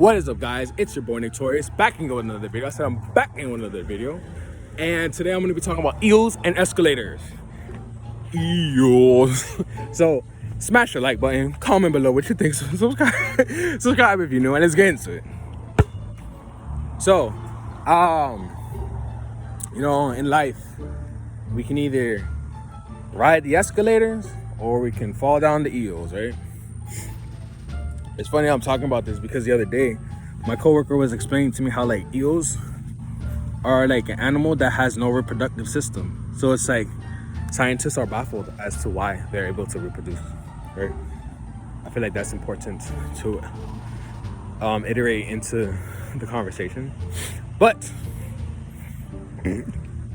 What is up, guys? It's your boy Torius, back with another video. I said I'm back with another video, and today I'm going to be talking about eels and escalators. Eels. So smash the like button, comment below what you think, subscribe if you're new, and let's get into it. So, in life, we can either ride the escalators or we can fall down the eels, right? It's funny I'm talking about this because the other day, my coworker was explaining to me how like eels are like an animal that has no reproductive system. So it's like scientists are baffled as to why they're able to reproduce, right? I feel like that's important to iterate into the conversation. But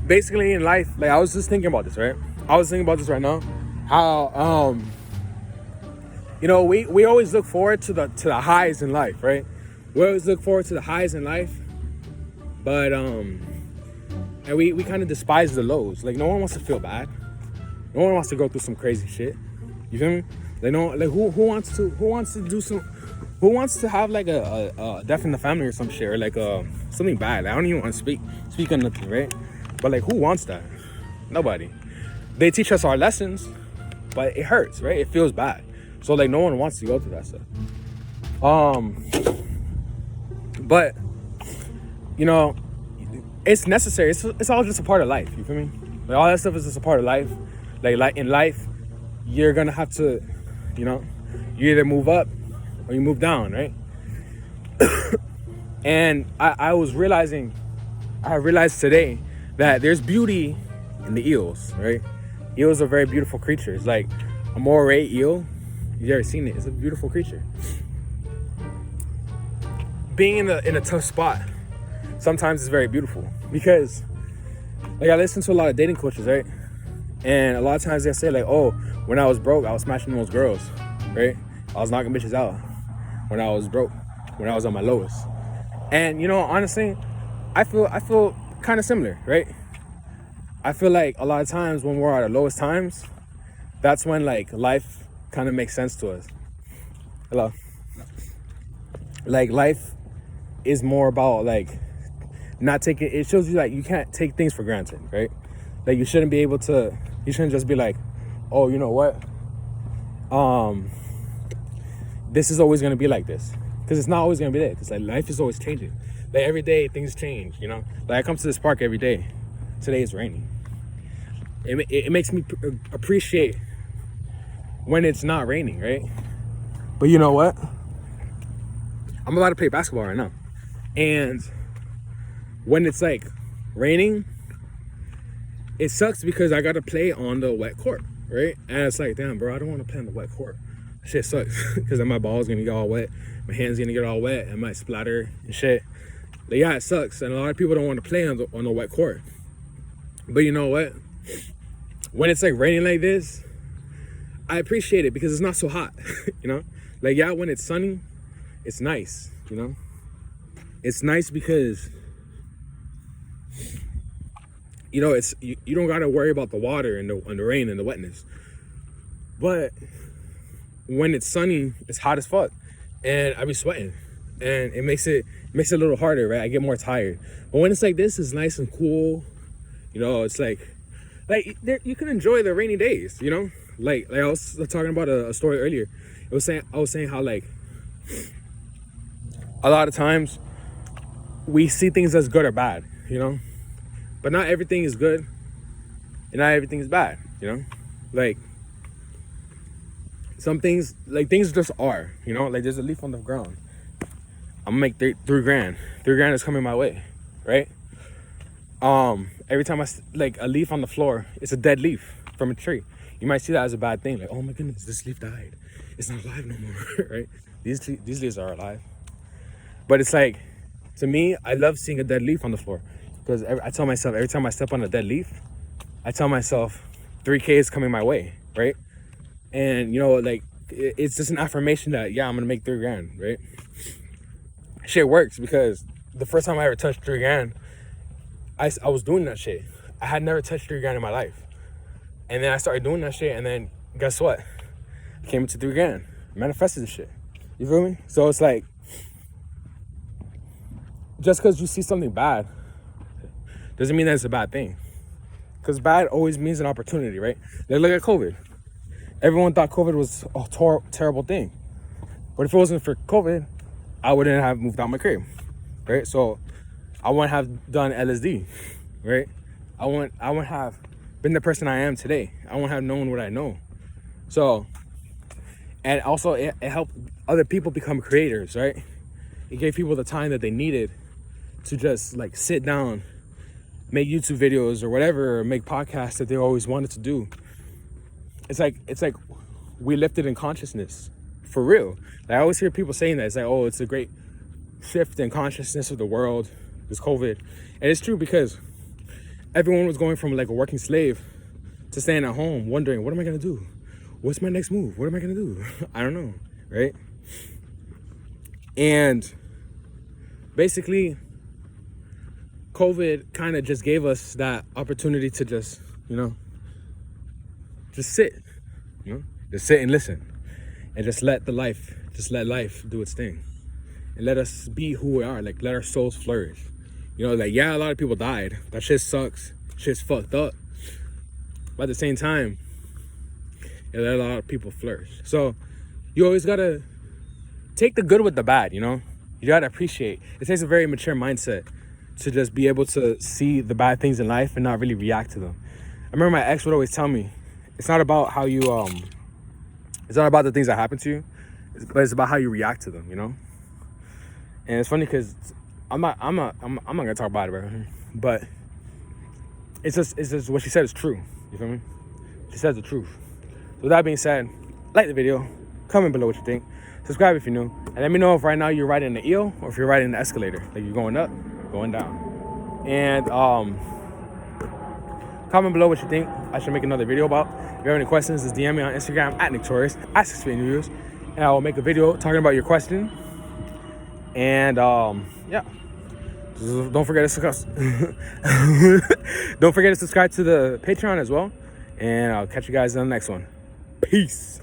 basically in life, like I was just thinking about this, right? I was thinking about this right now, how we always look forward to the highs in life, right? We always look forward to the highs in life, but and we kind of despise the lows. Like no one wants to feel bad. No one wants to go through some crazy shit. You feel me? Like no, like who wants to have like a death in the family or some shit, or like something bad. I don't even want to speak on nothing, right? But like who wants that? Nobody. They teach us our lessons, but it hurts, right? It feels bad. So like no one wants to go through that stuff. But it's necessary. It's all just a part of life. You feel me? Like all that stuff is just a part of life. Like in life, you're gonna have to, you either move up or you move down, right? And I realized today that there's beauty in the eels, right? Eels are very beautiful creatures. Like a moray eel, you've ever seen it? It's a beautiful creature. Being in a tough spot sometimes is very beautiful because, like, I listen to a lot of dating coaches, right? And a lot of times they say like, "Oh, when I was broke, I was smashing those girls, right? I was knocking bitches out when I was broke, when I was on my lowest." And honestly, I feel kind of similar, right? I feel like a lot of times when we're at our lowest times, that's when like life kind of makes sense to us. Hello. Like life is more about like not taking. It shows you like you can't take things for granted, right? Like you shouldn't just be like, oh, you know what? This is always gonna be like this, because it's not always gonna be that. Because like life is always changing. Like every day things change, Like I come to this park every day. Today is raining. It makes me appreciate when it's not raining, right? But you know what? I'm about to play basketball right now. And when it's like raining, it sucks because I got to play on the wet court, right? And it's like, damn, bro, I don't want to play on the wet court. That shit sucks because then my ball's going to get all wet. My hand's going to get all wet and might splatter and shit. But yeah, it sucks. And a lot of people don't want to play on the wet court. But you know what? When it's like raining like this, I appreciate it because it's not so hot, Like, yeah, when it's sunny, it's nice, It's nice because, it's you don't got to worry about the water and the rain and the wetness. But when it's sunny, it's hot as fuck, and I be sweating, and it makes it a little harder, right? I get more tired. But when it's like this, it's nice and cool, it's like you can enjoy the rainy days, Like I was talking about a story earlier. I was saying how like a lot of times we see things as good or bad, but not everything is good and not everything is bad, Like some things, like things just are, Like there's a leaf on the ground. I'm gonna make $3 grand. $3 grand is coming my way, right? Every time like a leaf on the floor, it's a dead leaf from a tree. You might see that as a bad thing, like, oh my goodness, this leaf died. It's not alive no more, right? These leaves are alive. But it's like, to me, I love seeing a dead leaf on the floor because I tell myself every time I step on a dead leaf, I tell myself 3K is coming my way, right? And like it's just an affirmation that I'm gonna make $3 grand, right? Shit works because the first time I ever touched $3 grand, I was doing that shit. I had never touched $3 grand in my life. And then I started doing that shit, and then guess what? I came into $3 grand. Manifested the shit. You feel me? So it's like just because you see something bad doesn't mean that it's a bad thing. Because bad always means an opportunity, right? Like, look at COVID. Everyone thought COVID was a terrible thing. But if it wasn't for COVID, I wouldn't have moved out my crib, right? So I wouldn't have done LSD, right? I wouldn't have been the person I am today. I wouldn't have known what I know. So, and also it helped other people become creators, right? It gave people the time that they needed to just like sit down, make YouTube videos or whatever, or make podcasts that they always wanted to do. It's like we lifted in consciousness, for real. Like, I always hear people saying that. It's like, oh, it's a great shift in consciousness of the world, this COVID. And it's true, because everyone was going from like a working slave to staying at home wondering, what am I gonna do? What's my next move? What am I gonna do? I don't know, right? And basically, COVID kind of just gave us that opportunity to just, just sit, just sit and listen, and just let life do its thing, and let us be who we are. Like, let our souls flourish. Like, yeah, a lot of people died. That shit sucks. Shit's fucked up. But at the same time, let a lot of people flourish. So you always gotta take the good with the bad. You gotta appreciate. It takes a very mature mindset to just be able to see the bad things in life and not really react to them. I remember my ex would always tell me, it's not about how you it's not about the things that happen to you, but it's about how you react to them. And it's funny because I'm not gonna talk about it, bro. But it's just what she said is true. You feel me? She says the truth. So with that being said, like the video, comment below what you think, subscribe if you're new, and let me know if right now you're riding the eel or if you're riding the escalator. Like, you're going up, going down. And comment below what you think I should make another video about. If you have any questions, just DM me on Instagram at Torius, at 6 Feet News, and I will make a video talking about your question. And yeah, don't forget to subscribe to the Patreon as well, and I'll catch you guys in the next one. Peace.